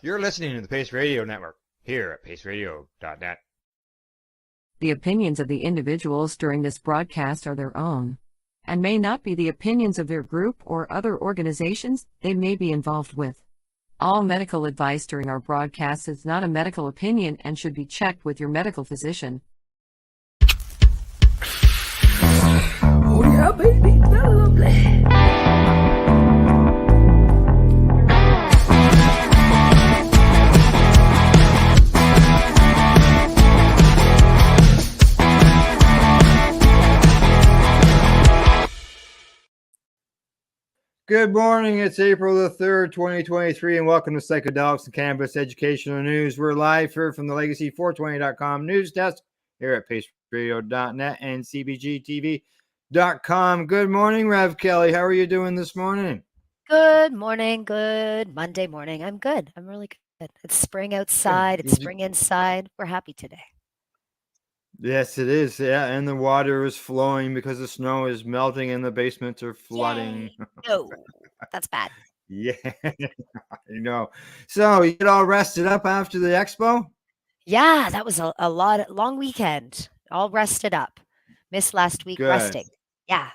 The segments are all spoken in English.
You're listening to the Pace Radio Network here at paceradio.net. The opinions of the individuals during this broadcast are their own and may not be the opinions of their group or other organizations they may be involved with. All medical advice during our broadcast is not a medical opinion and should be checked with your medical physician. Oh yeah, baby, that's lovely. Good morning. It's April the 3rd, 2023, and welcome to Psychedelics and Cannabis Educational News. We're live here from the Legacy420.com news desk here at paceradio.net and cbgtv.com. Good morning, Rev Kelly. How are you doing this morning? Good morning. Good Monday morning. I'm good. I'm really good. It's spring outside. It's spring inside. We're happy today. Yes, it is. Yeah, and the water is flowing because the snow is melting and the basements are flooding. No, that's bad. Yeah, you know. So you get all rested up after the expo? Yeah, that was a long weekend. All rested up. Missed last week resting. Yeah.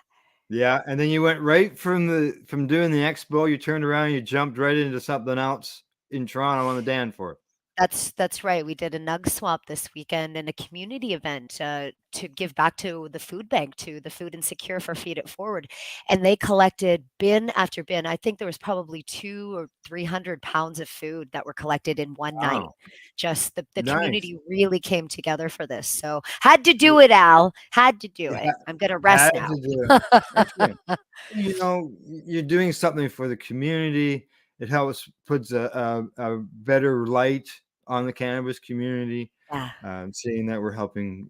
Yeah, and then you went right from doing the expo, you turned around, you jumped right into something else in Toronto on the Danforth. That's right. We did a nug swap this weekend and a community event to give back to the food bank, to the Food Insecure for Feed It Forward. And they collected bin after bin. I think there was probably 200 or 300 pounds of food that were collected in one night. Just the Nice. community really came together for this. So had to do it, Al. Had to do it. I'm going to rest now. You know, you're doing something for the community. It helps, puts a better light on the cannabis community. Yeah. Seeing that we're helping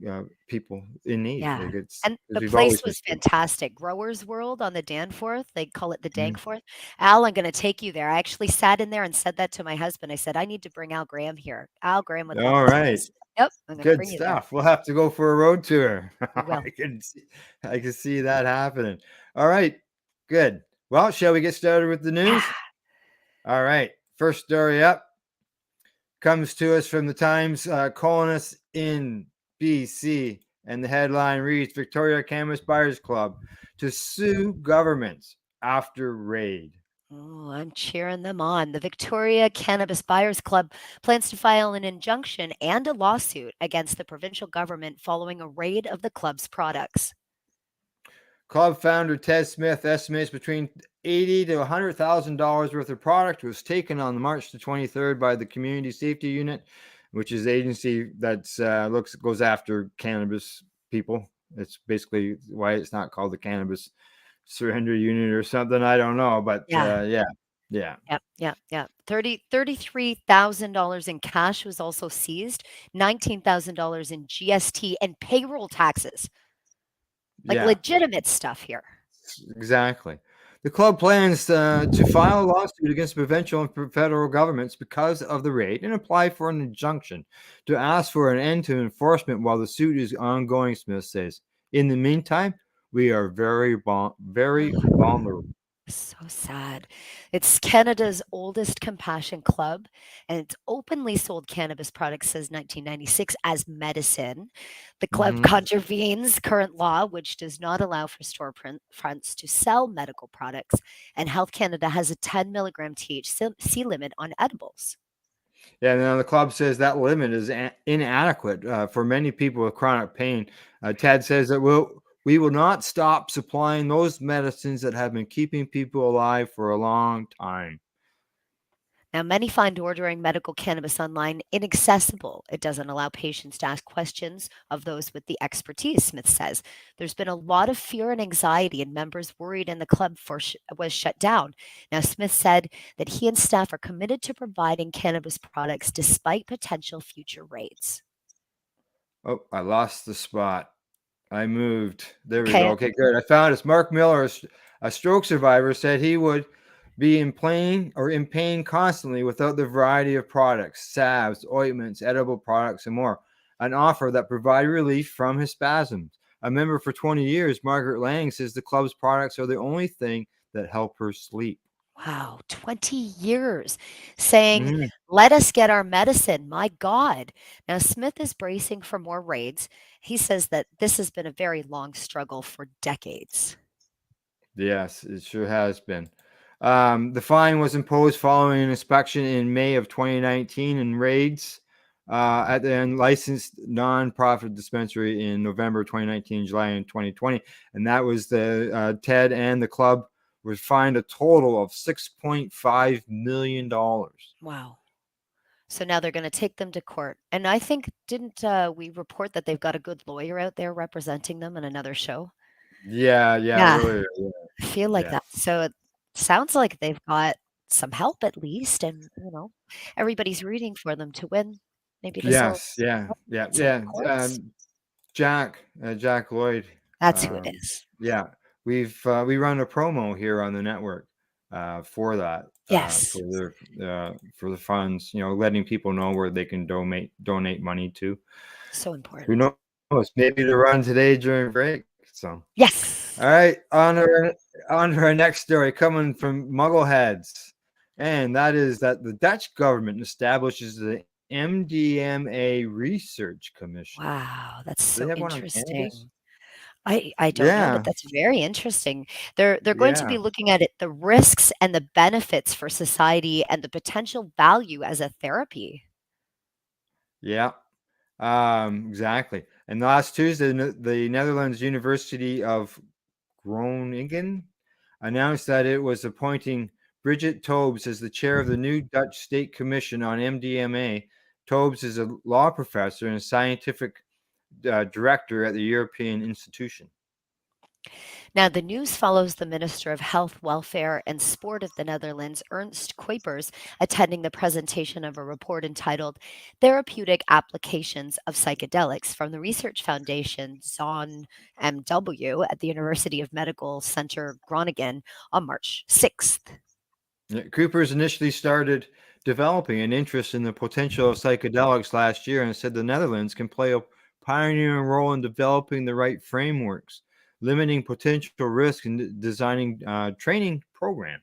people in need. Yeah. Like And the place was fantastic. Growers World on the Danforth. They call it the Danforth. Al, I'm going to take you there. I actually sat in there and said that to my husband. I said, I need to bring Al Graham here. Al Graham would love All this right. place. Yep. I'm Good stuff. We'll have to go for a road tour. I can see that happening. All right. Good. Well, shall we get started with the news? All right. First story up comes to us from the Times columnist in BC, and the headline reads, Victoria Cannabis Buyers Club to sue governments after raid. Oh, I'm cheering them on. The Victoria Cannabis Buyers Club plans to file an injunction and a lawsuit against the provincial government following a raid of the club's products. Club founder Ted Smith estimates between $80,000 to $100,000 worth of product was taken on March the 23rd by the Community Safety Unit, which is an agency that goes after cannabis people. It's basically why it's not called the Cannabis Surrender Unit or something. I don't know, but yeah. Yep. $33,000 in cash was also seized. $19,000 in GST and payroll taxes. Legitimate stuff here. Exactly. The club plans to file a lawsuit against provincial and federal governments because of the raid and apply for an injunction to ask for an end to enforcement while the suit is ongoing, Smith says. In the meantime, we are very vulnerable. So sad. It's Canada's oldest compassion club, and it's openly sold cannabis products since 1996 as medicine. The club contravenes current law, which does not allow for storefronts to sell medical products, and Health Canada has a 10 milligram THC limit on edibles. Yeah, and then the club says that limit is inadequate for many people with chronic pain. Ted says that we will not stop supplying those medicines that have been keeping people alive for a long time. Now, many find ordering medical cannabis online inaccessible. It doesn't allow patients to ask questions of those with the expertise, Smith says. There's been a lot of fear and anxiety, and members worried, and the club was shut down. Now, Smith said that he and staff are committed to providing cannabis products despite potential future raids. Oh, I lost the spot. I moved. There we go. Okay, good. I found it. Mark Miller, a stroke survivor, said he would be in pain constantly without the variety of products, salves, ointments, edible products, and more. An offer that provided relief from his spasms. A member for 20 years, Margaret Lang says the club's products are the only thing that help her sleep. Wow, 20 years saying, Mhm. let us get our medicine. My God. Now, Smith is bracing for more raids. He says that this has been a very long struggle for decades. Yes, it sure has been. The fine was imposed following an inspection in May of 2019 and raids at the unlicensed nonprofit dispensary in November 2019, July in 2020. And that was the Ted and the club was fined a total of $6.5 million. Wow. So now they're going to take them to court. And I think, didn't we report that they've got a good lawyer out there representing them in another show? Yeah, Yeah, earlier. I feel like Yeah. that. So it sounds like they've got some help at least. And, everybody's rooting for them to win. Maybe this will Yes, yeah, yeah, in the yeah. courts. Jack Lloyd. That's who it Um, is. yeah, we run a promo here on the network for that Yes. for the funds. Letting people know where they can donate money to. So Who important. knows? Maybe to run today during break. So, Yes. all right, on to our next story coming from Muggleheads, and that is that the Dutch government establishes the MDMA Research Commission. Wow, that's Do they so have one on cannabis? interesting. I don't know, but Yeah, that's very interesting. They're going to be yeah, looking at the risks and the benefits for society and the potential value as a therapy. yeah. Exactly. And last Tuesday, the Netherlands University of Groningen announced that it was appointing Bridget Tobes as the chair of the new Dutch State Commission on MDMA. Tobes is a law professor and a scientific director at the European Institution. Now, the news follows the Minister of Health, Welfare and Sport of the Netherlands, Ernst Kuipers, attending the presentation of a report entitled Therapeutic Applications of Psychedelics from the research foundation Zon MW at the University of Medical Center Groningen on March 6th. Coopers initially started developing an interest in the potential of psychedelics last year and said the Netherlands can play a pioneering role in developing the right frameworks, limiting potential risk, and designing training programs.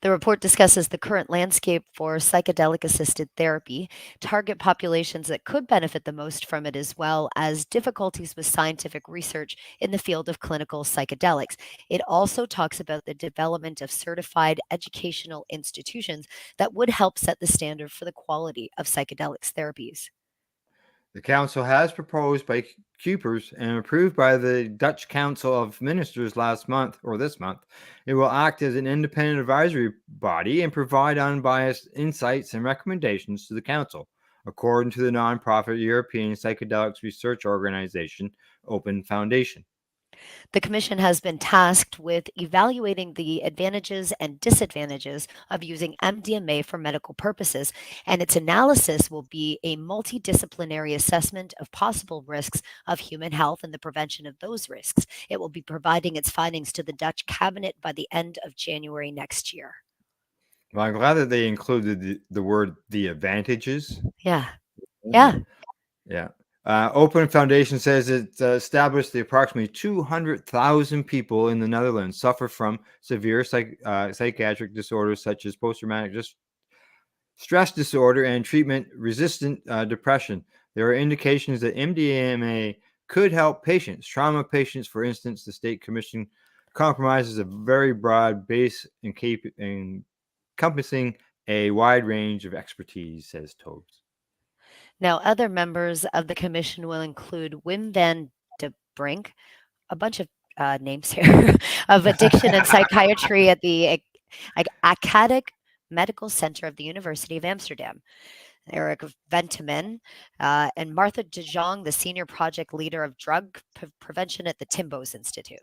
The report discusses the current landscape for psychedelic assisted therapy, target populations that could benefit the most from it, as well as difficulties with scientific research in the field of clinical psychedelics. It also talks about the development of certified educational institutions that would help set the standard for the quality of psychedelics therapies. The council has proposed by Coopers and approved by the Dutch Council of Ministers last month or this month. It will act as an independent advisory body and provide unbiased insights and recommendations to the council, according to the nonprofit European Psychedelics Research Organization, Open Foundation. The Commission has been tasked with evaluating the advantages and disadvantages of using MDMA for medical purposes, and its analysis will be a multidisciplinary assessment of possible risks of human health and the prevention of those risks. It will be providing its findings to the Dutch cabinet by the end of January next year. Well, I'm glad that they included the word the advantages. Yeah. Yeah. Yeah. Yeah. Open Foundation says it established the approximately 200,000 people in the Netherlands suffer from severe psychiatric disorders such as post-traumatic stress disorder and treatment-resistant depression. There are indications that MDMA could help patients, trauma patients, for instance. The State Commission compromises a very broad base encompassing a wide range of expertise, says Tobes. Now, other members of the commission will include Wim van de Brink, a bunch of names here, of addiction and psychiatry at the Academic Medical Center of the University of Amsterdam. Eric Venteman and Martha de Jong, the senior project leader of drug prevention at the Timbos Institute.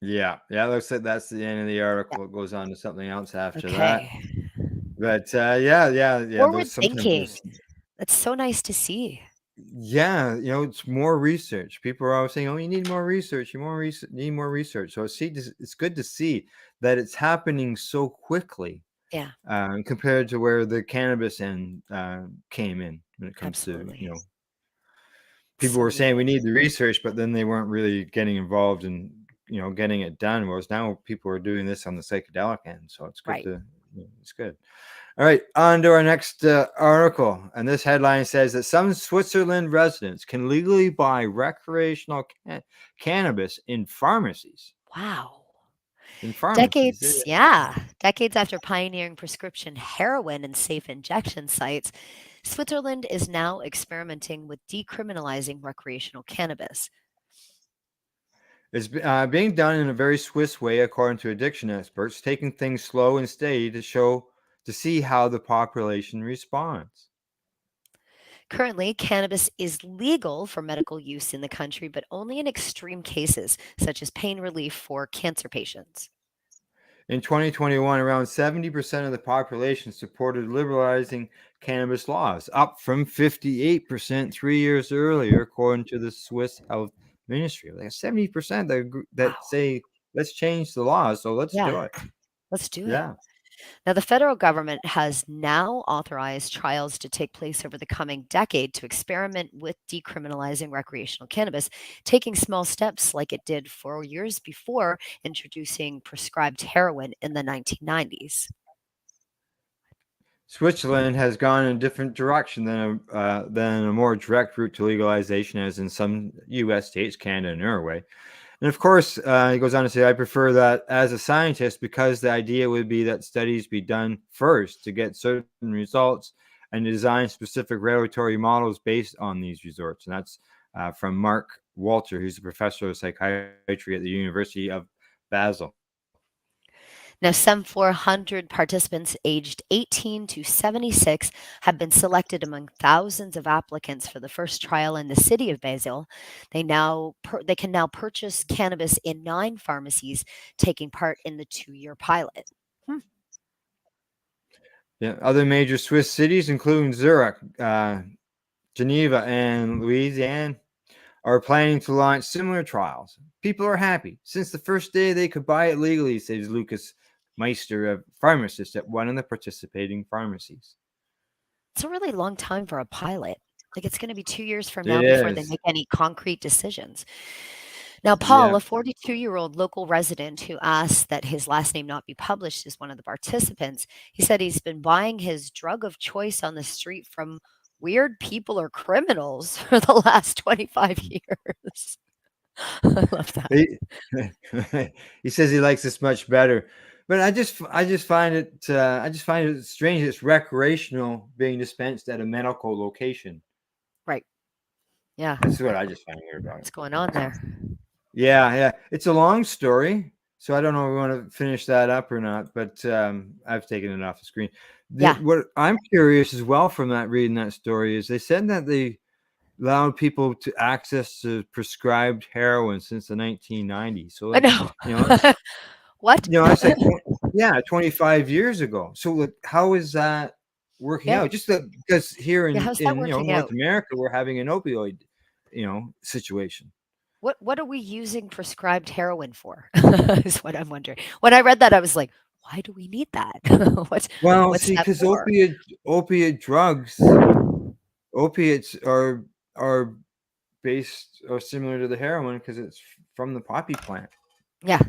Yeah, looks like that's the end of the Yeah. article. It goes on to something else after that. Okay. But yeah. Forward Those sometimes thinking. those. That's so nice to see. Yeah, it's more research. People are always saying, "Oh, you need more research. You need more research." So it's good to see that it's happening so quickly Yeah, compared to where the cannabis end came in when it comes to absolutely. people So were saying we needed. need the research, but then they weren't really getting involved in getting it done. Whereas now people are doing this on the psychedelic end, so it's good Right. to it's good. All right, on to our next article. And this headline says that some Switzerland residents can legally buy recreational cannabis in pharmacies. Wow. In pharmacies. Decades after pioneering prescription heroin and safe injection sites, Switzerland is now experimenting with decriminalizing recreational cannabis. It's being done in a very Swiss way, according to addiction experts, taking things slow and steady to see how the population responds. Currently, cannabis is legal for medical use in the country, but only in extreme cases, such as pain relief for cancer patients. In 2021, around 70% of the population supported liberalizing cannabis laws, up from 58% 3 years earlier, according to the Swiss Health Ministry. Like 70% that Wow. say, let's change the laws, so let's Yeah, do it. let's do it. Yeah. Now, the federal government has now authorized trials to take place over the coming decade to experiment with decriminalizing recreational cannabis, taking small steps like it did 4 years before introducing prescribed heroin in the 1990s. Switzerland has gone in a different direction than a more direct route to legalization, as in some U.S. states, Canada, and Norway. And of course, he goes on to say, I prefer that as a scientist because the idea would be that studies be done first to get certain results and design specific regulatory models based on these results. And that's from Mark Walter, who's a professor of psychiatry at the University of Basel. Now, some 400 participants aged 18 to 76 have been selected among thousands of applicants for the first trial in the city of Basel. They can now purchase cannabis in 9 pharmacies, taking part in the 2-year pilot. Hmm. Yeah, other major Swiss cities, including Zurich, Geneva, and Louisiana, are planning to launch similar trials. People are happy. Since the first day they could buy it legally, says Lucas Meister, a pharmacist at one of the participating pharmacies. It's a really long time for a pilot. Like it's going to be 2 years from It now before they is. make any concrete decisions. Now, Paul, Yeah. a 42-year-old local resident who asked that his last name not be published, is one of the participants. He said he's been buying his drug of choice on the street from weird people or criminals for the last 25 years. I love that. He, he says he likes this much better. But I just find it strange it's recreational being dispensed at a medical location. Right. Yeah. That's what I just find weird about it. What's going on there? Yeah. It's a long story, so I don't know if we want to finish that up or not, but I've taken it off the screen. Yeah. What I'm curious as well from that reading that story is they said that they allowed people to access to prescribed heroin since the 1990s. So, I like, know. What? that's like, 25 years ago. So, like, how is that working Yeah. out? Just that because here Yeah. in How's that working North out? America, we're having an opioid, situation. What are we using prescribed heroin for? Is what I'm wondering. When I read that, I was like, why do we need that? What's Well, what's see, that because for? opiate drugs, opiates are based or similar to the heroin because it's from the poppy plant. Yeah,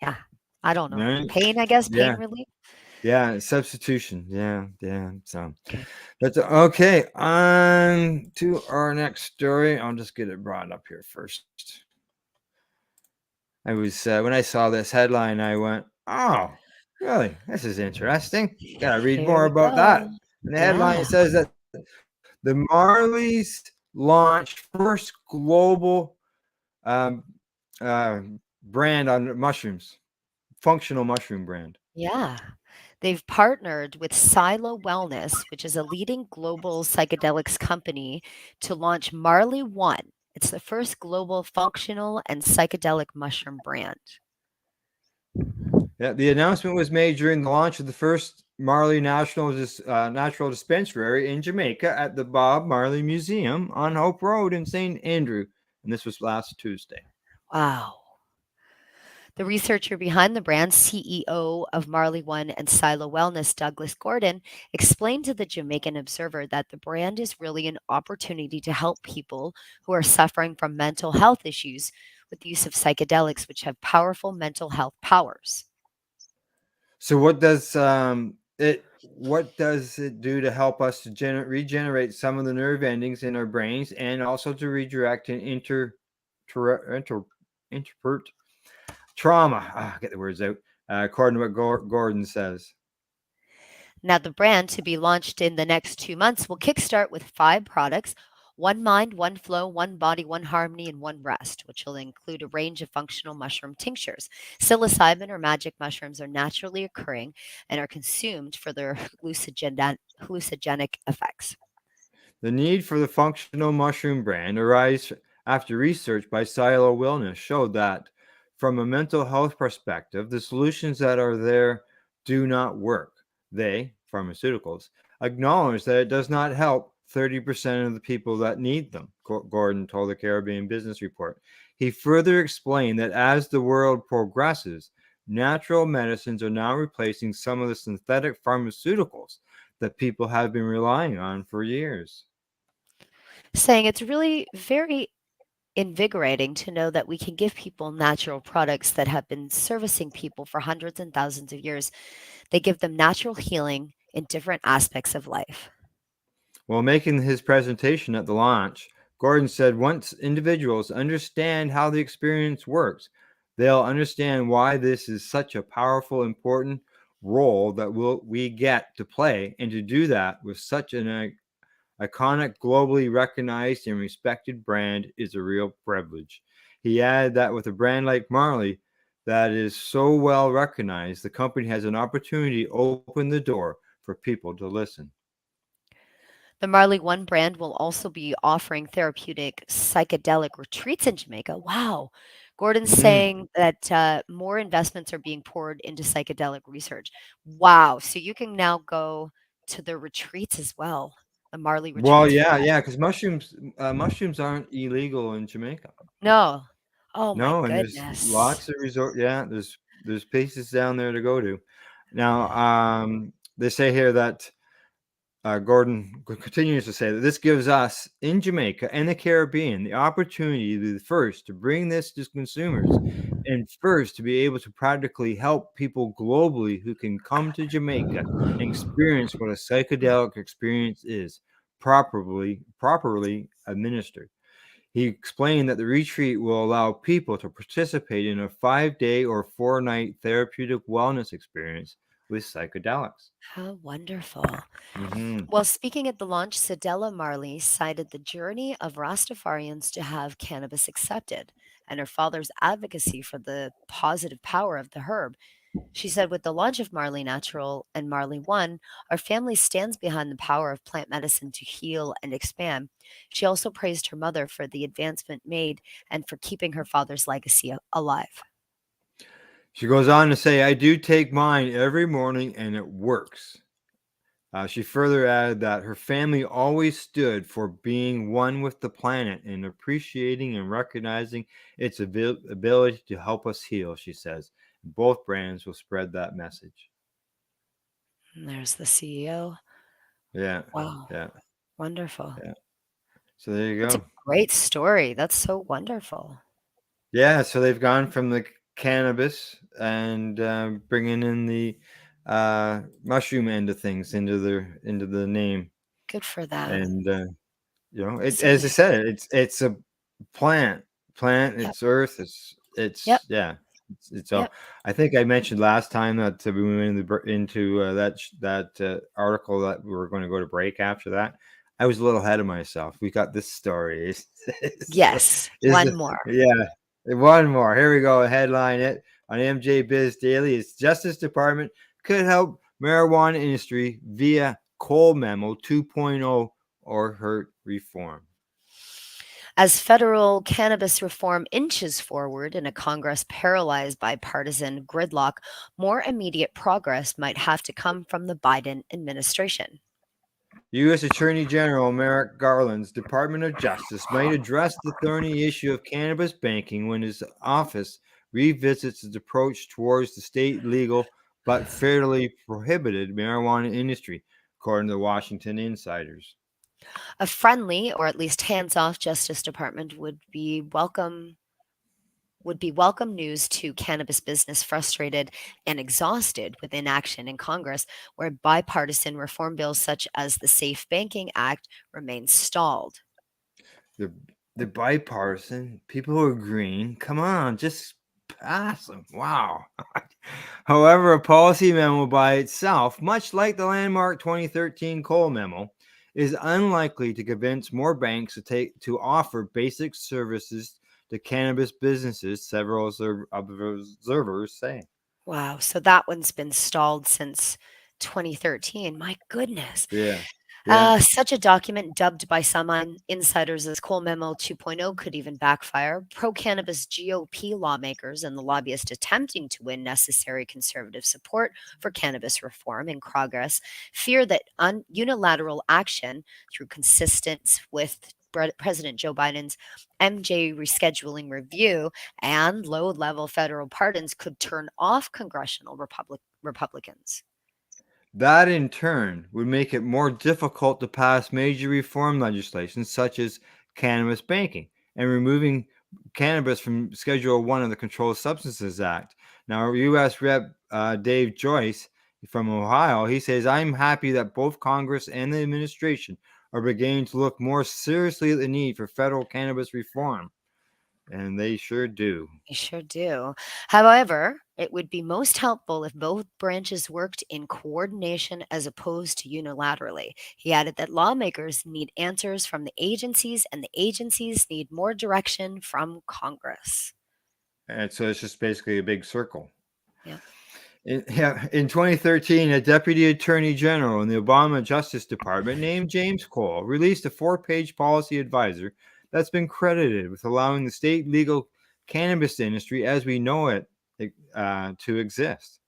yeah. I don't know. Right? Pain, I guess, pain Yeah. relief. Yeah, substitution. Yeah. So Okay. that's okay. On to our next story. I'll just get it brought up here first. I was when I saw this headline, I went, "Oh, really? This is interesting. Gotta read Here more we about that." go. And the headline Yeah. says that the Marleys launched first global um, uh, brand on mushrooms, functional mushroom brand. Yeah. They've partnered with Silo Wellness, which is a leading global psychedelics company, to launch Marley One. It's the first global functional and psychedelic mushroom brand. Yeah, the announcement was made during the launch of the first Marley Natural Dispensary in Jamaica at the Bob Marley Museum on Hope Road in St. Andrew, and this was last Tuesday. Wow. The researcher behind the brand, CEO of Marley One and Silo Wellness, Douglas Gordon, explained to the Jamaican Observer that the brand is really an opportunity to help people who are suffering from mental health issues with the use of psychedelics, which have powerful mental health powers. So what does it do to help us to regenerate some of the nerve endings in our brains and also to redirect and interpret trauma? Get the words out. According to what Gordon says. Now, the brand to be launched in the next 2 months will kickstart with 5 products: one mind, one flow, one body, one harmony, and one rest, which will include a range of functional mushroom tinctures. Psilocybin or magic mushrooms are naturally occurring and are consumed for their hallucinogenic effects. The need for the functional mushroom brand arose after research by Silo Wellness showed that, from a mental health perspective, the solutions that are there do not work. They, pharmaceuticals, acknowledge that it does not help 30% of the people that need them, Gordon told the Caribbean Business Report. He further explained that as the world progresses, natural medicines are now replacing some of the synthetic pharmaceuticals that people have been relying on for years. Saying it's really very invigorating to know that we can give people natural products that have been servicing people for hundreds and thousands of years. They give them natural healing in different aspects of life. While making his presentation at the launch, Gordon said once individuals understand how the experience works, they'll understand why this is such a powerful, important role that we get to play, and to do that with such an iconic, globally recognized and respected brand is a real privilege. He added that with a brand like Marley that is so well recognized, the company has an opportunity to open the door for people to listen. The Marley One brand will also be offering therapeutic psychedelic retreats in Jamaica. Wow. Gordon's Mhm. saying that more investments are being poured into psychedelic research. Wow. So you can now go to the retreats as well, the Marley Well, retreats for yeah, that. yeah, because mushrooms aren't illegal in Jamaica. No. Oh my No, and there's goodness. lots of resort. Yeah, there's places down there to go to. Now, they say here that Gordon continues to say that this gives us in Jamaica and the Caribbean the opportunity to be the first to bring this to consumers, and first to be able to practically help people globally who can come to Jamaica and experience what a psychedelic experience is, properly administered. He explained that the retreat will allow people to participate in a 5 day or 4 night therapeutic wellness experience with psychedelics. How wonderful. Hmm. Well, speaking at the launch, Sedella Marley cited the journey of Rastafarians to have cannabis accepted and her father's advocacy for the positive power of the herb. She said, with the launch of Marley Natural and Marley One, our family stands behind the power of plant medicine to heal and expand. She also praised her mother for the advancement made and for keeping her father's legacy alive. She goes on to say, I do take mine every morning and it works. She further added that her family always stood for being one with the planet and appreciating and recognizing its ability to help us heal, she says. Both brands will spread that message. And there's the CEO. Yeah, Wow, yeah, wonderful. yeah. So there you That's a go. great story. That's so wonderful. Yeah, so they've gone from the cannabis and bringing in the mushroom end of things into the name, Good for them. and it, So as I they, said, it's a plant, yep, it's earth, yep, it's yeah, it's all. yep. I think I mentioned last time that we went into that article that we were going to go to break after that. I was a little ahead of myself. We got this story. Yes, Is one more. yeah. One more. Here we go. Headline it on MJ Biz Daily. Its Justice Department could help marijuana industry via Cole Memo 2.0 or hurt reform. As federal cannabis reform inches forward in a Congress paralyzed by partisan gridlock, more immediate progress might have to come from the Biden administration. U.S. Attorney General Merrick Garland's Department of Justice might address the thorny issue of cannabis banking when his office revisits its approach towards the state legal but federally prohibited marijuana industry, according to the Washington Insiders. A friendly, or at least hands off, Justice Department would be welcome. would be welcome news to cannabis business frustrated and exhausted with inaction in Congress, where bipartisan reform bills such as the Safe Banking Act remain stalled. The bipartisan people who are green, come on, just pass them. Wow. However, a policy memo by itself, much like the landmark 2013 Cole Memo, is unlikely to convince more banks to offer basic services to cannabis businesses, several observers say. Wow. So that one's been stalled since 2013. My goodness. Yeah. Yeah. Such a document, dubbed by some insiders as Cole Memo 2.0, could even backfire. Pro cannabis GOP lawmakers and the lobbyists attempting to win necessary conservative support for cannabis reform in progress fear that unilateral action through consistence with President Joe Biden's MJ rescheduling review and low level federal pardons could turn off congressional Republicans. That in turn would make it more difficult to pass major reform legislation such as cannabis banking and removing cannabis from Schedule 1 of the Controlled Substances Act. Now, U.S. Rep. Dave Joyce from Ohio, he says, I'm happy that both Congress and the administration are beginning to look more seriously at the need for federal cannabis reform. And they sure do. They sure do. However, it would be most helpful if both branches worked in coordination as opposed to unilaterally. He added that lawmakers need answers from the agencies, and the agencies need more direction from Congress. And so it's just basically a big circle. Yeah. In 2013, a deputy attorney general in the Obama Justice Department named James Cole released a 4-page policy advisor that's been credited with allowing the state legal cannabis industry as we know it to exist.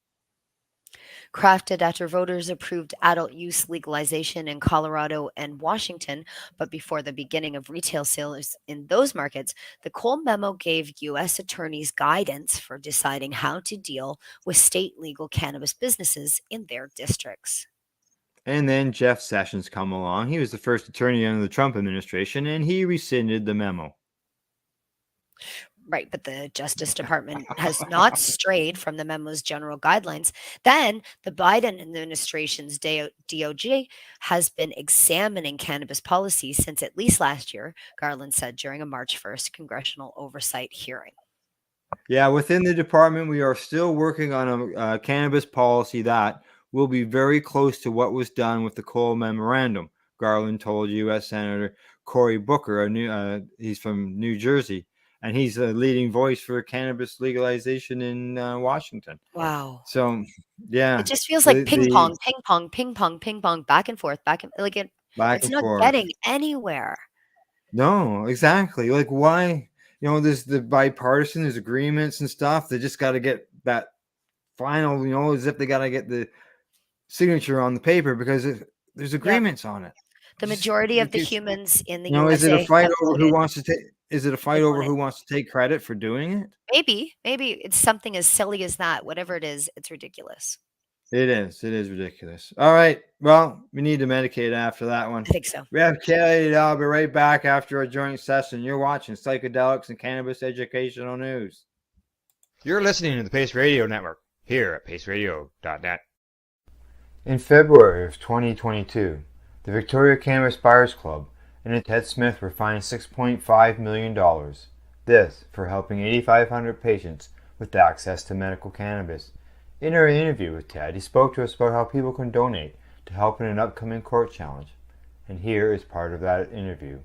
Crafted after voters approved adult use legalization in Colorado and Washington, but before the beginning of retail sales in those markets, the Cole Memo gave U.S. attorneys guidance for deciding how to deal with state legal cannabis businesses in their districts. And then Jeff Sessions come along. He was the first attorney under the Trump administration, and he rescinded the memo. Right, but the Justice Department has not strayed from the memo's general guidelines. Then the Biden administration's DOJ has been examining cannabis policy since at least last year, Garland said during a March 1st congressional oversight hearing. Yeah, within the department, we are still working on a cannabis policy that will be very close to what was done with the Cole Memorandum, Garland told U.S. Senator Cory Booker. He's from New Jersey. And he's a leading voice for cannabis legalization in Washington. Wow. So, yeah. It just feels like ping pong, back and forth, it's not getting anywhere. No, exactly. Like, why? There's the bipartisan, there's agreements and stuff. They just got to get that final, as if they got to get the signature on the paper because there's agreements on it. The majority of the humans in the USA is it a fight over voted. who wants to take? Is it a fight over who wants to take credit for doing it? Maybe it's something as silly as that. Whatever it is, it's ridiculous. It is ridiculous. All right. Well, we need to medicate after that one. I think so. We have Kelly. I'll be right back after a joint session. You're watching Psychedelics and Cannabis Educational News. You're listening to the Pace Radio Network here at paceradio.net. In February of 2022, the Victoria Cannabis Buyers Club and Ted Smith were fined $6.5 million. This for helping 8,500 patients with access to medical cannabis. In our interview with Ted, he spoke to us about how people can donate to help in an upcoming court challenge. And here is part of that interview.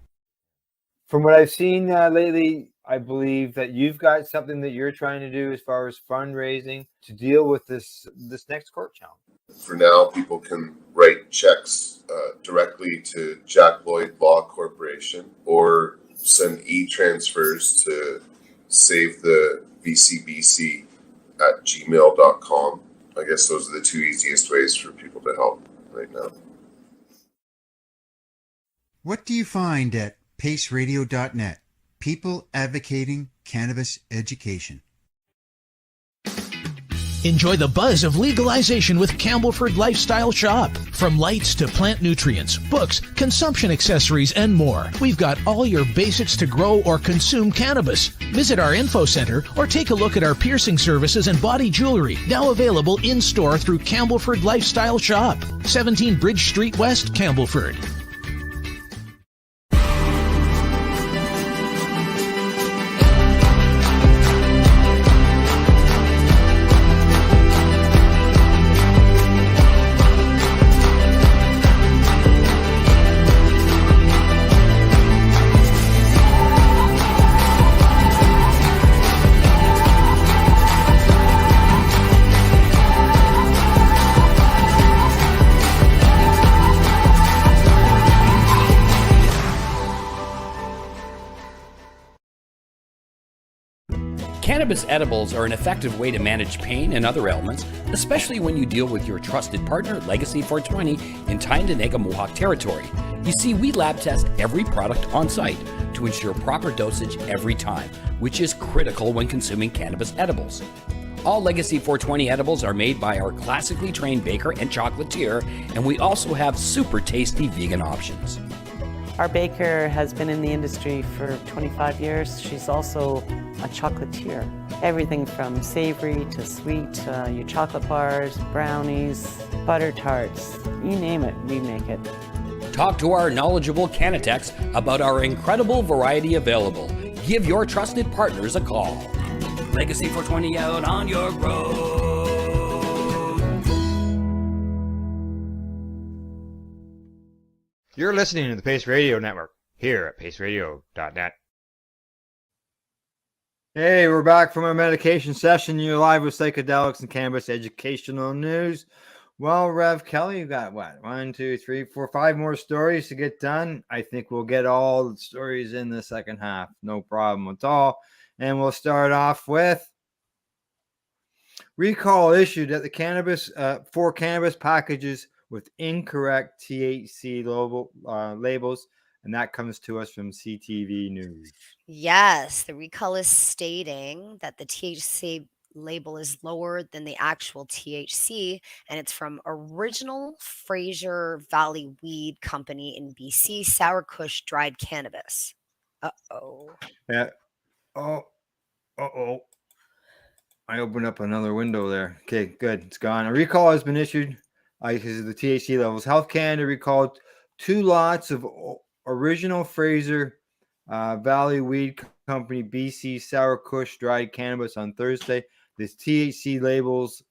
From what I've seen lately, I believe that you've got something that you're trying to do as far as fundraising to deal with this next court challenge. For now, people can write checks directly to Jack Lloyd Law Corporation or send e-transfers to save the VCBC at gmail.com. I guess those are the two easiest ways for people to help right now. What do you find at paceradio.net? People advocating cannabis education. Enjoy the buzz of legalization with Campbellford Lifestyle Shop. From lights to plant nutrients, books, consumption accessories, and more, we've got all your basics to grow or consume cannabis. Visit our info center or take a look at our piercing services and body jewelry, now available in-store through Campbellford Lifestyle Shop, 17 Bridge Street West, Campbellford. Cannabis edibles are an effective way to manage pain and other ailments, especially when you deal with your trusted partner, Legacy 420, in Tyendinaga Mohawk territory. You see, we lab test every product on site to ensure proper dosage every time, which is critical when consuming cannabis edibles. All Legacy 420 edibles are made by our classically trained baker and chocolatier, and we also have super tasty vegan options. Our baker has been in the industry for 25 years. She's also a chocolatier. Everything from savory to sweet, your chocolate bars, brownies, butter tarts, you name it, we make it. Talk to our knowledgeable Cannatex about our incredible variety available. Give your trusted partners a call. Legacy 420 out on your road. You're listening to the Pace Radio Network here at paceradio.net. Hey, we're back from our medication session. You're live with Psychedelics and Cannabis Educational News. Well, Rev Kelly, you got what? 1, 2, 3, 4, 5 more stories to get done. I think we'll get all the stories in the second half. No problem at all. And we'll start off with recall issued at the cannabis for cannabis packages with incorrect THC labels, and that comes to us from CTV News. Yes, the recall is stating that the THC label is lower than the actual THC, and it's from Original Fraser Valley Weed Company in BC, Sour Kush dried cannabis. Uh-oh. Yeah. Oh. Uh-oh. I opened up another window there. Okay, good. It's gone. A recall has been issued because of the THC levels. Health Canada recalled 2 lots of Original Fraser Valley Weed Company BC Sour Kush dried cannabis on Thursday. This THC labels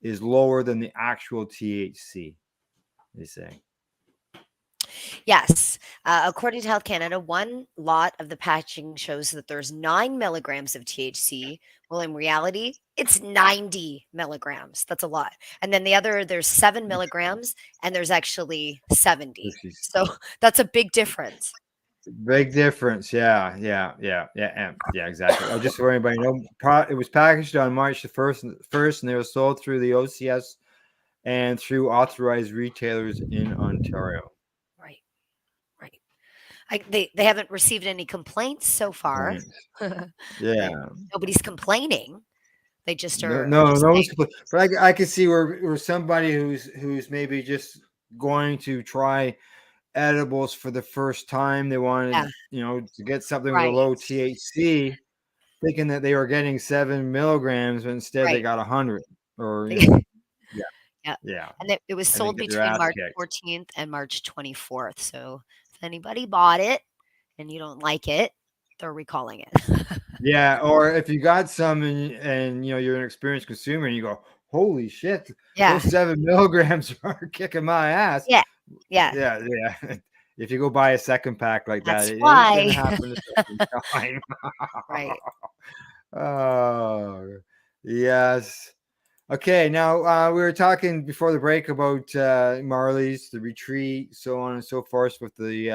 is lower than the actual THC, they say. Yes. According to Health Canada, 1 lot of the packaging shows that there's 9 milligrams of THC. Well, in reality, it's 90 milligrams. That's a lot. And then the other, there's 7 milligrams, and there's actually 70. So that's a big difference. Big difference. Yeah, exactly. I just want anybody to know, it was packaged on March the 1st, and they were sold through the OCS and through authorized retailers in Ontario. They haven't received any complaints so far. Yeah. Nobody's complaining. They just are. No one's complaining. But I can see where somebody who's maybe just going to try edibles for the first time. They wanted, to get something with a low THC, thinking that they were getting 7 milligrams, but instead they got 100. Or yeah. And it was sold between March 14th and March 24th. So if anybody bought it and you don't like it, they're recalling it. Yeah, or if you got some and you're an experienced consumer and you go, holy shit, those 7 milligrams are kicking my ass. Yeah. If you go buy a second pack like that, it ain't gonna happen the second time. Right. Oh, yes. Okay, now we were talking before the break about Marleys, the retreat, so on and so forth with the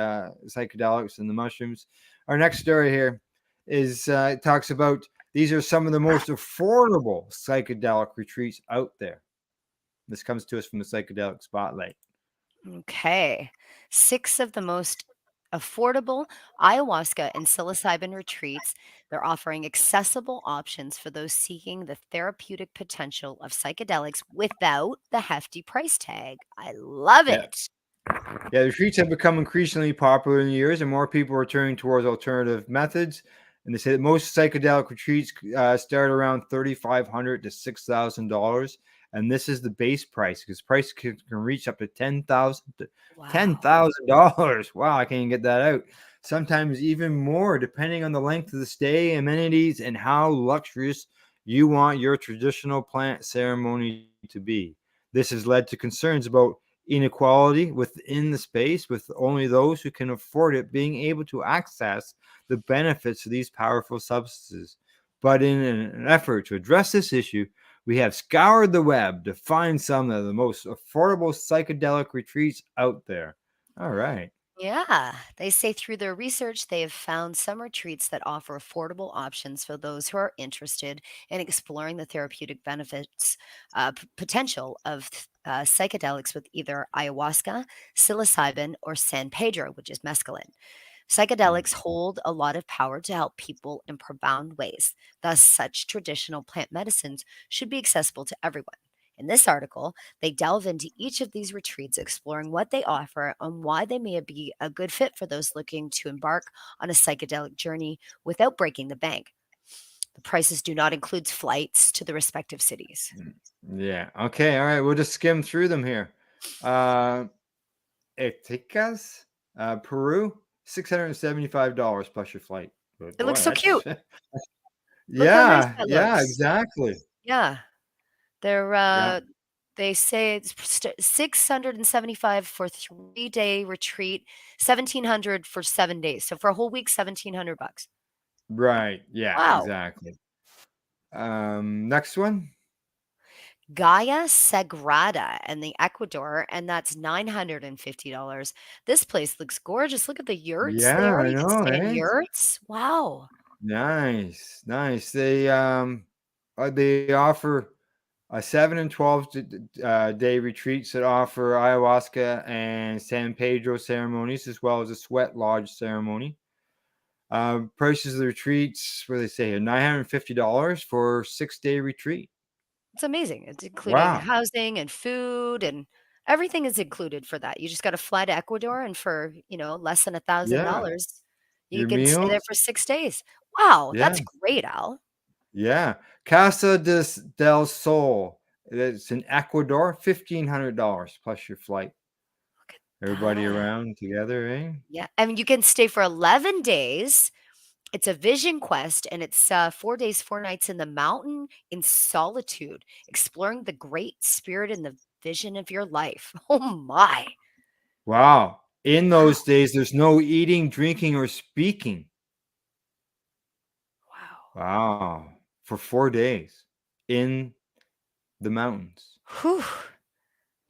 psychedelics and the mushrooms. Our next story here is talks about these are some of the most affordable psychedelic retreats out there. This comes to us from the Psychedelic Spotlight. Okay. 6 of the most affordable ayahuasca and psilocybin retreats. They're offering accessible options for those seeking the therapeutic potential of psychedelics without the hefty price tag. I love Yeah. it. Yeah, the retreats have become increasingly popular in the years, and more people are turning towards alternative methods. And they say that most psychedelic retreats start around $3,500 to $6,000, and this is the base price because price can reach up to Wow. $10,000. Wow, I can't even get that out. Sometimes even more, depending on the length of the stay, amenities, and how luxurious you want your traditional plant ceremony to be. This has led to concerns about inequality within the space, with only those who can afford it being able to access the benefits of these powerful substances. But in an effort to address this issue, we have scoured the web to find some of the most affordable psychedelic retreats out there. All right. Yeah, they say through their research, they have found some retreats that offer affordable options for those who are interested in exploring the therapeutic benefits, potential of psychedelics with either ayahuasca, psilocybin, or San Pedro, which is mescaline. Psychedelics hold a lot of power to help people in profound ways. Thus, such traditional plant medicines should be accessible to everyone. In this article, they delve into each of these retreats, exploring what they offer and why they may be a good fit for those looking to embark on a psychedelic journey without breaking the bank. The prices do not include flights to the respective cities. Yeah. Okay. All right. We'll just skim through them here. Uh, Eticas, Peru, $675 plus your flight. But It looks boy, so cute. that's Look how nice yeah, that yeah, looks. exactly. Yeah, they're Yeah, they say it's 675 for 3-day retreat, 1700 for 7 days. So for a whole week, $1,700. right. Yeah, Wow. exactly. Next one. Gaia Sagrada in the Ecuador, and that's $950. This place looks gorgeous. Look at the yurts Yeah, there. I You can know, stay in eh? yurts. Wow. Nice, nice. They offer a 7 and 12 day retreats that offer ayahuasca and San Pedro ceremonies, as well as a sweat lodge ceremony. Prices of the retreats, what do they say here? $950 for 6-day retreat. It's amazing. It's including Wow. housing and food and everything is included for that. You just got to fly to Ecuador and for, less than Yeah. $1,000, you Your can stay there meals. for 6 days. Wow, Yeah. that's great, Al. Yeah. Del Sol. It's in Ecuador, $1,500 plus your flight. Look at Everybody that. around together, eh? Yeah. I mean, you can stay for 11 days. It's a vision quest, and it's 4 days, 4 nights in the mountain in solitude, exploring the great spirit and the vision of your life. Oh my. Wow. In Wow. those days, there's no eating, drinking, or speaking. Wow. Wow. For 4 days in the mountains. Whew.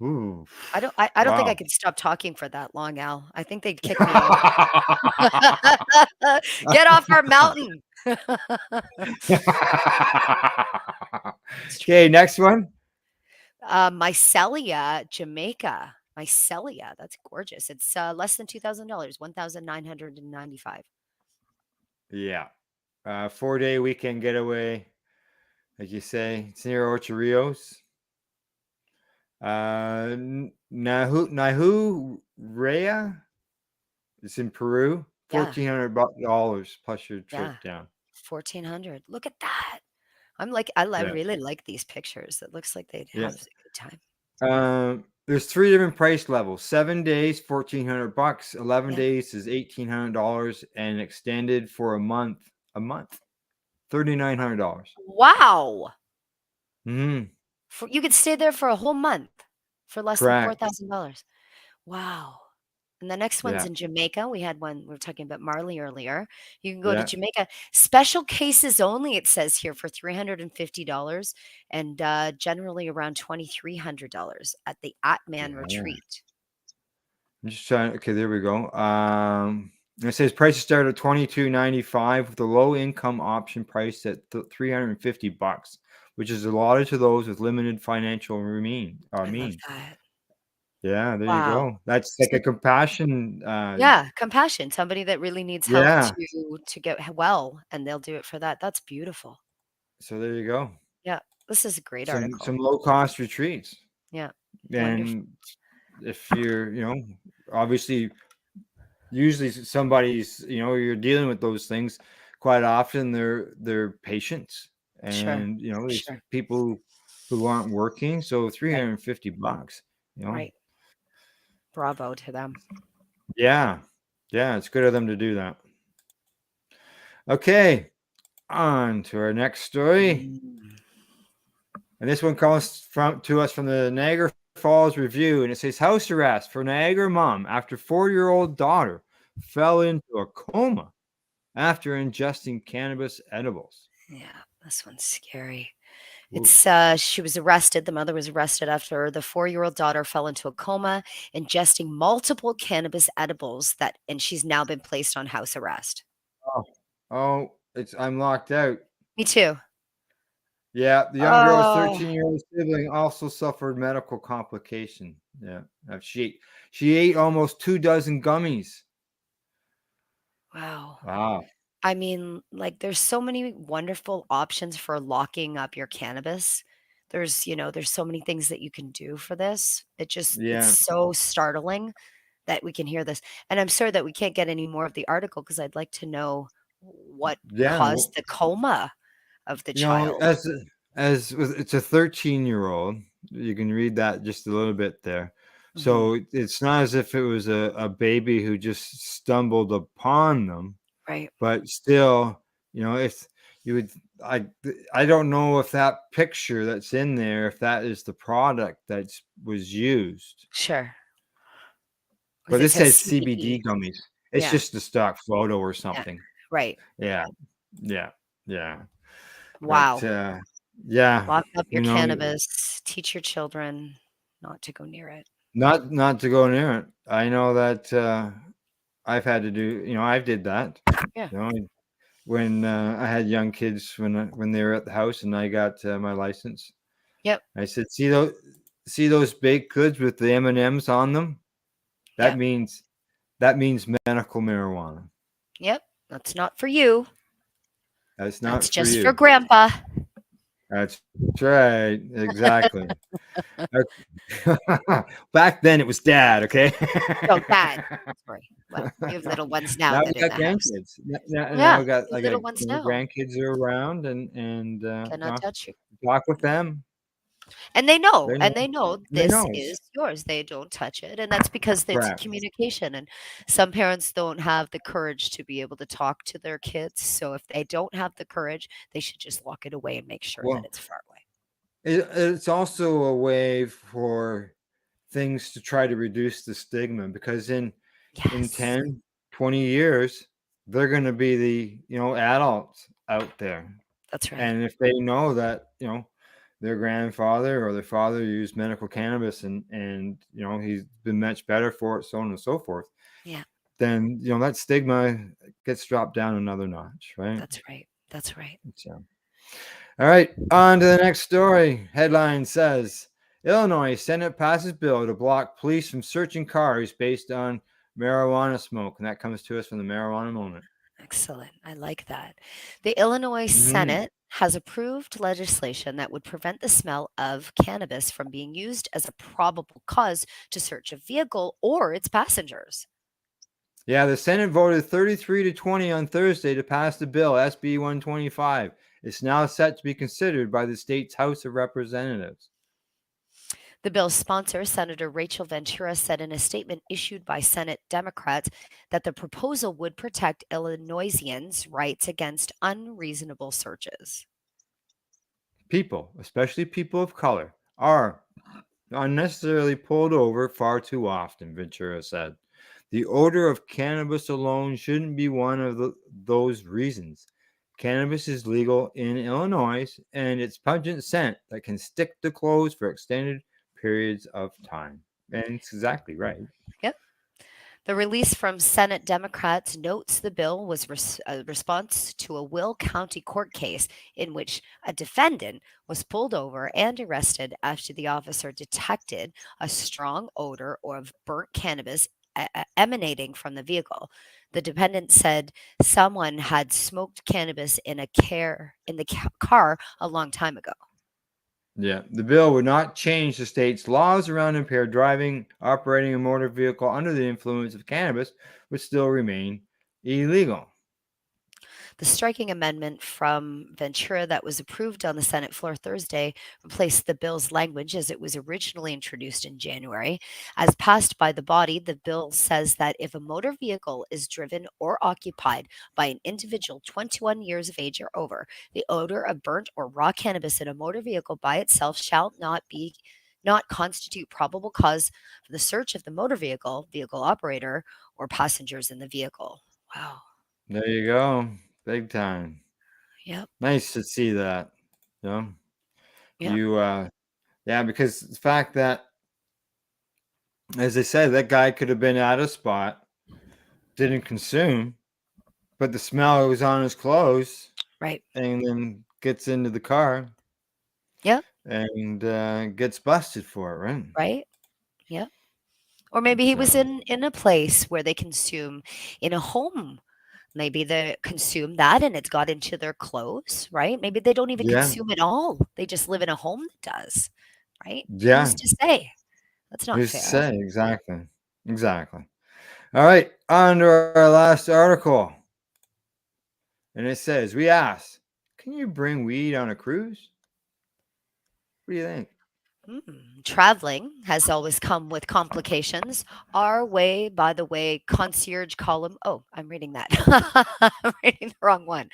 Ooh. I don't think I Wow. could stop talking for that long, Al. I think they'd kick me out. Get off our mountain. It's true. Okay, next one. Mycelia, Jamaica. Mycelia, that's gorgeous. It's less than $2,000, 1,995. Yeah. 4-day weekend getaway, like you say. It's near Ocho Rios. Nahu Rea. It's in Peru. Yeah, $1,400 plus your yeah, trip down. 1,400. Look at that. I Yeah. really like these pictures. It looks like they'd Yeah. have a good time. There's 3 different price levels. 7 days, $1,400. 11 Yeah. days is $1,800, and extended for a month, $3,900. Wow. Mhm. You could stay there for a whole month for less than Correct. $4,000. Wow. And the next one's Yeah. in Jamaica. We were talking about Marley earlier. You can go to Yeah. Jamaica. Special cases only, it says here, for $350 and generally around $2,300 at the Atman Yeah. Retreat. I'm just trying. Okay, there we go. It says prices start at $22.95 with the low income option priced at $350, which is allotted to those with limited financial I love means. that. Yeah, there you Wow. go. That's like a compassion. Yeah, compassion, somebody that really needs help Yeah. to get well, and they'll do it for that. That's beautiful. So there you go. Yeah, this is a great Some article. low cost retreats. Yeah, wonderful. And if you're, obviously, usually somebody's, you're dealing with those things quite often. They're patients, Sure, and there's sure. people who aren't working. So Right, $350. right. Bravo to them. Yeah, yeah, it's good of them to do that. Okay, on to our next story. And this one comes to us from the Niagara Falls Review, and it says house arrest for Niagara mom after 4-year-old daughter fell into a coma after ingesting cannabis edibles. Yeah, this one's scary. Ooh. She was arrested. The mother was arrested after the 4-year-old daughter fell into a coma, ingesting multiple cannabis edibles and she's now been placed on house arrest. Oh, I'm locked out. Me too. Yeah, the young girl's Oh, 13-year-old sibling also suffered medical complication. Yeah, she ate almost 2 dozen gummies. wow. Wow. I mean, like, there's so many wonderful options for locking up your cannabis. There's so many things that you can do for this. It's Yeah. so startling that we can hear this. And I'm sorry that we can't get any more of the article because I'd like to know what Yeah. caused the coma of the child. It's a 13-year-old. You can read that just a little bit there. Mhm. So it's not as if it was a baby who just stumbled upon them, Right. but still, if you would, I don't know if that picture that's in there, if that is the product that was used. Sure. But 'Cause it this says says CBD. CBD gummies. It's Yeah. just a stock photo or Yeah. something. Right. Yeah. Yeah. Yeah. But Wow. yeah, Lock up your you know, cannabis. Teach your children not to go near it. not to go near it. I know that I've had to do, I did that. Yeah. You know, when I had young kids when they were at the house and I got my license. Yep. I said, see those baked goods with the M&Ms on them? That Yep. means medical marijuana. Yep. That's not for you. That's not That's for just for you. grandpa. That's right. Exactly. Back then it was dad, okay? Oh, dad. Sorry. Well, you have little ones now Now we that in got the house. grandkids. Now Yeah, I you got little ones now grandkids are around and cannot touch you. talk with them. And they know, They they this know. is yours. They don't touch it, and that's because it's Correct. communication, and some parents don't have the courage to be able to talk to their kids, so if they don't have the courage, they should just lock it away and make sure that Well, it's far away. it's also a way for things to try to reduce the stigma because in Yes. 10, 20 years, they're going to be the, adults out there. That's right. And if they know that, their grandfather or their father used medical cannabis and he's been much better for it, so on and so forth. Yeah. Then, that stigma gets dropped down another notch, right? That's right. That's right. So, all right, on to the next story. Headline says Illinois Senate passes bill to block police from searching cars based on marijuana smoke. And that comes to us from the Marijuana Moment. Excellent. I like that. The Illinois Mhm. Senate has approved legislation that would prevent the smell of cannabis from being used as a probable cause to search a vehicle or its passengers. Yeah, the Senate voted 33 to 20 on Thursday to pass the bill, SB 125. It's now set to be considered by the state's House of Representatives. The bill's sponsor, Senator Rachel Ventura, said in a statement issued by Senate Democrats that the proposal would protect Illinoisians' rights against unreasonable searches. People, especially people of color, are unnecessarily pulled over far too often, Ventura said. The odor of cannabis alone shouldn't be one of those reasons. Cannabis is legal in Illinois, and its pungent scent that can stick to clothes for extended periods of time. And it's exactly right. Yep. The release from Senate Democrats notes the bill was a response to a Will County court case in which a defendant was pulled over and arrested after the officer detected a strong odor of burnt cannabis emanating from the vehicle. The defendant said someone had smoked cannabis in the car a long time ago. Yeah, the bill would not change the state's laws around impaired driving. Operating a motor vehicle under the influence of cannabis would still remain illegal. The striking amendment from Ventura that was approved on the Senate floor Thursday replaced the bill's language as it was originally introduced in January. As passed by the body, the bill says that if a motor vehicle is driven or occupied by an individual 21 years of age or over, the odor of burnt or raw cannabis in a motor vehicle by itself shall not constitute probable cause for the search of the motor vehicle, vehicle operator, or passengers in the vehicle. Wow. There you go. Big time. Yep. Nice to see that. You know, Yep. yeah, because the fact that, as they said, that guy could have been at a spot, didn't consume, but the smell was on his clothes, Right. and then gets into the car. Yep. And gets busted for it, right? Right. Yep. Or maybe he was So, in a place where they consume in a home. Maybe they consume that and it's got into their clothes, right? Maybe they don't even yeah, consume it all. They just live in a home that does, right? yeah. Who's to say? That's not Who's to fair. say? Exactly. Exactly. All right, on to our last article. And it says, we ask, can you bring weed on a cruise? What do you think? Traveling has always come with complications. Our way, by the way, concierge column. Oh, I'm reading that. I'm reading the wrong one.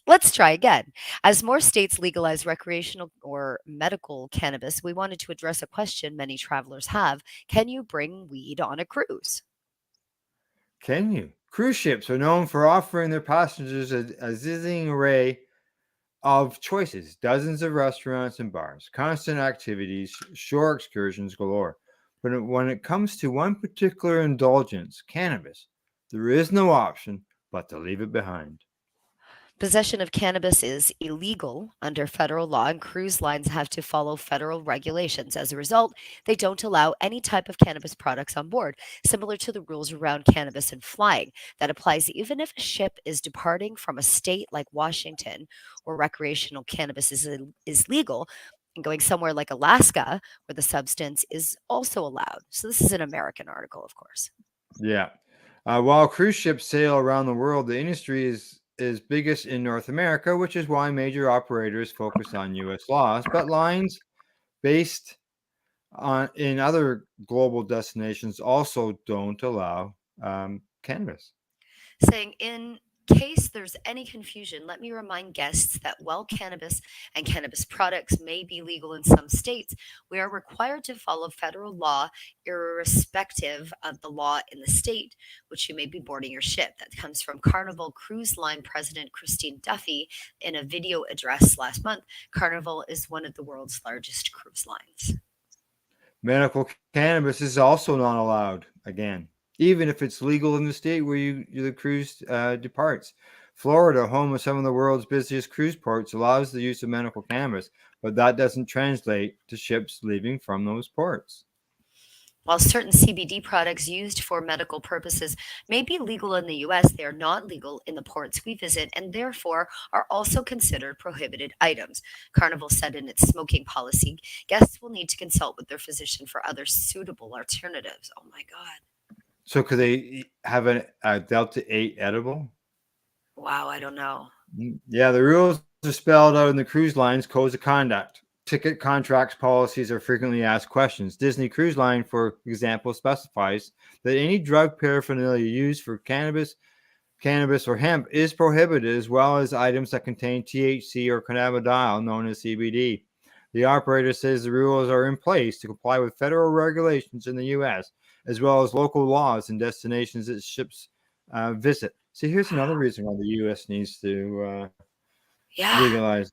Let's try again. As more states legalize recreational or medical cannabis, we wanted to address a question many travelers have. Can you bring weed on a cruise? Can you? Cruise ships are known for offering their passengers a sizzling array of choices, dozens of restaurants and bars, constant activities, shore excursions galore. But when it comes to one particular indulgence, cannabis, there is no option but to leave it behind. Possession of cannabis is illegal under federal law, and cruise lines have to follow federal regulations. As a result, they don't allow any type of cannabis products on board, similar to the rules around cannabis and flying. That applies even if a ship is departing from a state like Washington, where recreational cannabis is legal, and going somewhere like Alaska, where the substance is also allowed. So, this is an American article, of course. Yeah. While cruise ships sail around the world, the industry is biggest in North America, which is why major operators focus on U.S. laws. But lines based on in other global destinations also don't allow cannabis. Saying, in case there's any confusion, let me remind guests that while cannabis and cannabis products may be legal in some states, we are required to follow federal law irrespective of the law in the state which you may be boarding your ship. That comes from Carnival Cruise Line President Christine Duffy in a video address last month. Carnival is one of the world's largest cruise lines. Medical cannabis is also not allowed again, even if it's legal in the state where the cruise departs. Florida, home of some of the world's busiest cruise ports, allows the use of medical cannabis, but that doesn't translate to ships leaving from those ports. While certain CBD products used for medical purposes may be legal in the US, they are not legal in the ports we visit and therefore are also considered prohibited items. Carnival said in its smoking policy, guests will need to consult with their physician for other suitable alternatives. Oh my God. So could they have a Delta 8 edible? Wow, I don't know. Yeah, the rules are spelled out in the cruise line's codes of conduct. Ticket contracts policies are frequently asked questions. Disney Cruise Line, for example, specifies that any drug paraphernalia used for cannabis, or hemp is prohibited, as well as items that contain THC or cannabidiol, known as CBD. The operator says the rules are in place to comply with federal regulations in the U.S., as well as local laws and destinations that ships visit. See, here's another reason why the U.S. needs to legalize.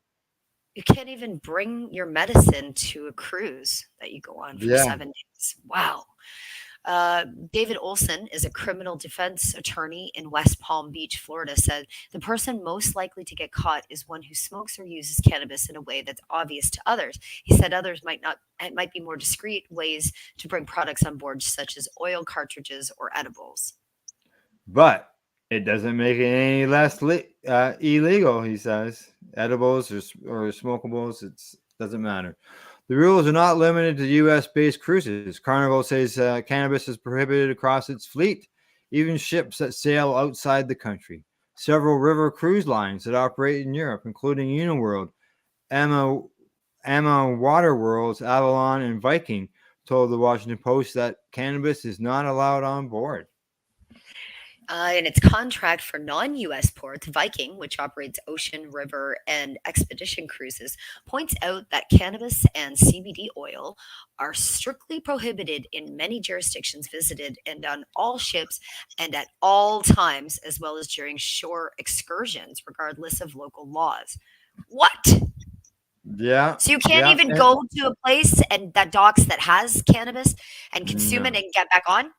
You can't even bring your medicine to a cruise that you go on for 7 days. Wow. David Olson is a criminal defense attorney in West Palm Beach, Florida, said the person most likely to get caught is one who smokes or uses cannabis in a way that's obvious to others. He said others might not, it might be more discreet ways to bring products on board, such as oil cartridges or edibles. But it doesn't make it any less illegal, he says. Edibles or smokables, it doesn't matter. The rules are not limited to U.S.-based cruises. Carnival says cannabis is prohibited across its fleet, even ships that sail outside the country. Several river cruise lines that operate in Europe, including Uniworld, Amma Waterworlds, Avalon, and Viking, told the Washington Post that cannabis is not allowed on board. In its contract for non-U.S. ports, Viking, which operates ocean, river, and expedition cruises, points out that cannabis and CBD oil are strictly prohibited in many jurisdictions visited and on all ships and at all times, as well as during shore excursions, regardless of local laws. What? Yeah. So you can't even go to a place and that docks that has cannabis and consume it and get back on?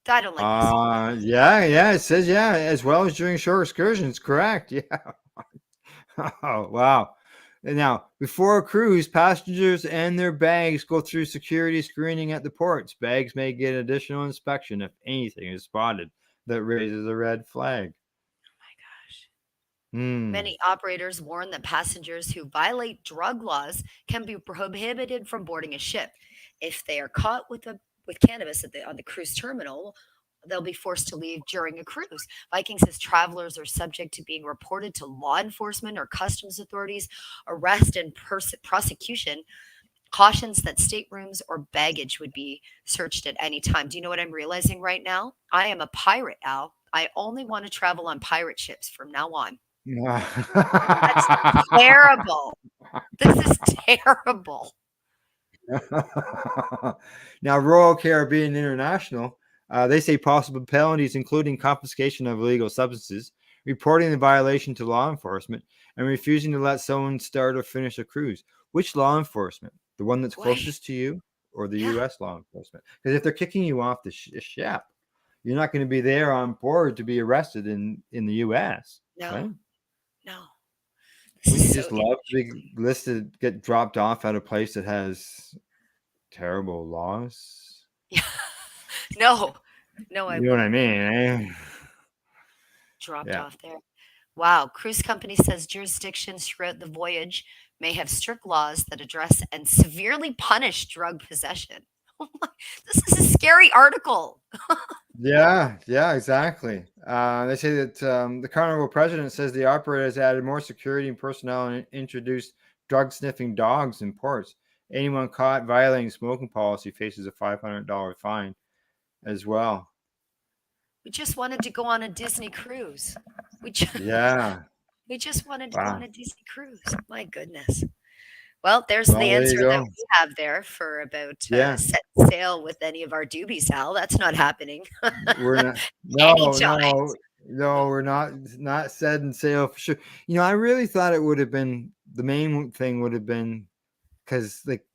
I don't like this. Yeah, it says as well as during shore excursions. Correct. Yeah. Oh, wow. And now, before a cruise, passengers and their bags go through security screening at the ports. Bags may get additional inspection if anything is spotted that raises a red flag. Oh my gosh. Many operators warn that passengers who violate drug laws can be prohibited from boarding a ship. If they are caught with cannabis on the cruise terminal, they'll be forced to leave during a cruise. Viking says travelers are subject to being reported to law enforcement or customs authorities, arrest and prosecution. Cautions that staterooms or baggage would be searched at any time. Do you know what I'm realizing right now? I am a pirate, Al. I only want to travel on pirate ships from now on. That's terrible. This is terrible. Now, Royal Caribbean International, they say possible penalties, including confiscation of illegal substances, reporting the violation to law enforcement, and refusing to let someone start or finish a cruise. Which law enforcement? The one that's closest to you or the U.S. law enforcement? Because if they're kicking you off the ship, you're not going to be there on board to be arrested in the U.S. No, right? No. Wouldn't you just love to be listed, get dropped off at a place that has terrible laws? Yeah. No, I You know what I mean? Eh? Dropped off there. Wow. Cruise company says jurisdictions throughout the voyage may have strict laws that address and severely punish drug possession. Oh my, this is a scary article. Yeah, exactly. They say that the Carnival president says the operator has added more security and personnel and introduced drug sniffing dogs in ports. Anyone caught violating smoking policy faces a $500 fine as well. We just wanted to go on a Disney cruise. We just wanted to go on a Disney cruise. My goodness. Well, there's the answer that we have there for about set sail with any of our doobies, Al. That's not happening. We're not. No, we're not setting sail for sure. You know, I really thought it would have been the main thing would have been because like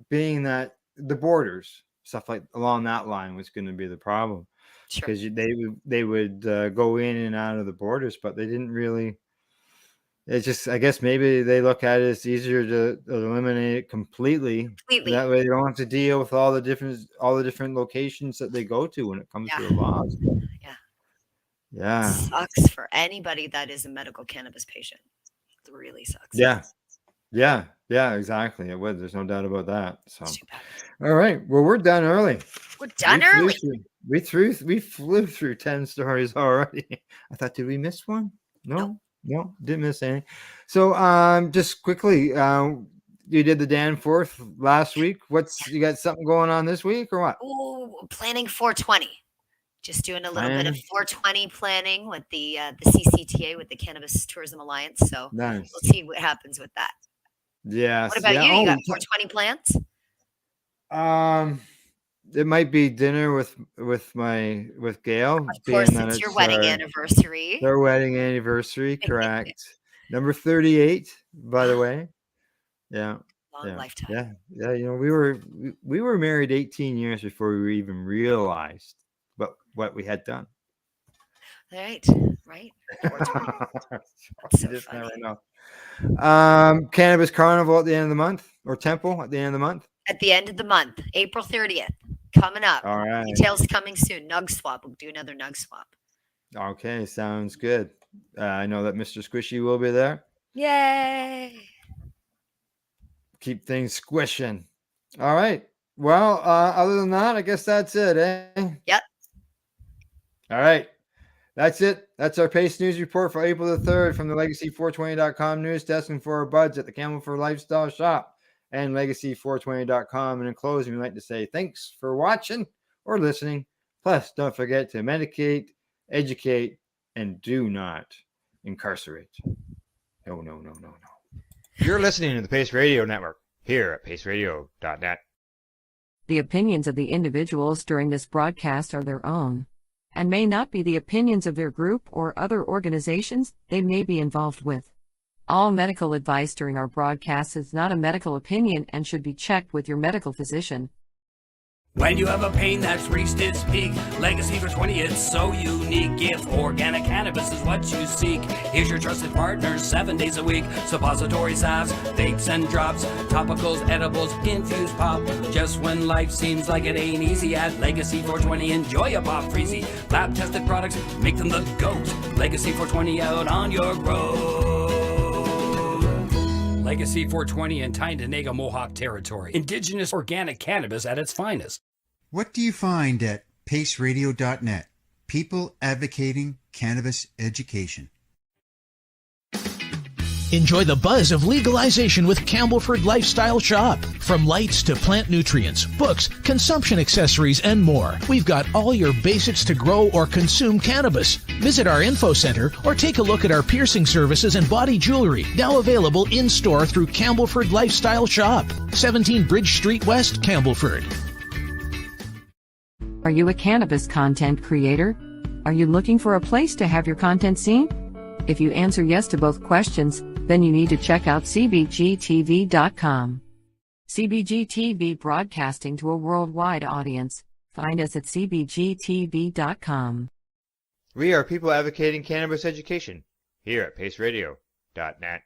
being that the borders stuff like along that line was going to be the problem because they would go in and out of the borders, but they didn't really. It's just, I guess maybe they look at it as easier to eliminate it completely. That way they don't have to deal with all the different locations that they go to when it comes to the laws. Yeah. It sucks for anybody that is a medical cannabis patient. It really sucks. Yeah, exactly. It would. There's no doubt about that. So, all right. Well, we're done early. We're done early. We flew through 10 stories already. I thought, did we miss one? No, didn't miss any. So, just quickly, you did the Danforth last week. You got something going on this week or what? Oh, planning 420. Just doing a little bit of 420 planning with the CCTA, with the Cannabis Tourism Alliance. So nice. We'll see what happens with that. Yeah. What about you? You got 420 plans? It might be dinner with Gail. Of course, it's your wedding anniversary. Their wedding anniversary, correct. Number 38, by the way. Yeah. Long lifetime. Yeah. You know, we were married 18 years before we even realized what we had done. Right. 420. You So just never funny. know. Cannabis Carnival at the end of the month, or Temple at the end of the month. At the end of the month, April 30th, coming up. All right. Details coming soon. Nug swap. We'll do another nug swap. Okay, sounds good. I know that Mr. Squishy will be there. Yay! Keep things squishing. All right. Well, other than that, I guess that's it, eh? Yep. All right. That's it. That's our Pace News Report for April the 3rd from the Legacy420.com news desk and for our buds at the Campbellford Lifestyle Shop and Legacy420.com. And in closing, we'd like to say thanks for watching or listening. Plus, don't forget to medicate, educate, and do not incarcerate. No. You're listening to the Pace Radio Network here at paceradio.net. The opinions of the individuals during this broadcast are their own and may not be the opinions of their group or other organizations they may be involved with. All medical advice during our broadcast is not a medical opinion and should be checked with your medical physician. When you have a pain that's reached its peak, Legacy for 20, it's so unique. If organic cannabis is what you seek, here's your trusted partner 7 days a week. Suppository salves, vapes and drops, topicals, edibles, infused pop. Just when life seems like it ain't easy, at Legacy 420, enjoy a pop freezy. Lab tested products, make them the GOAT. Legacy 420 out on your road. Legacy 420 in Tyndonega Mohawk territory. Indigenous organic cannabis at its finest. What do you find at paceradio.net? People advocating cannabis education. Enjoy the buzz of legalization with Campbellford Lifestyle Shop. From lights to plant nutrients, books, consumption accessories, and more, we've got all your basics to grow or consume cannabis. Visit our info center or take a look at our piercing services and body jewelry, now available in-store through Campbellford Lifestyle Shop, 17 Bridge Street West, Campbellford. Are you a cannabis content creator? Are you looking for a place to have your content seen? If you answer yes to both questions, then you need to check out cbgtv.com. CBGTV broadcasting to a worldwide audience. Find us at cbgtv.com. We are people advocating cannabis education here at paceradio.net.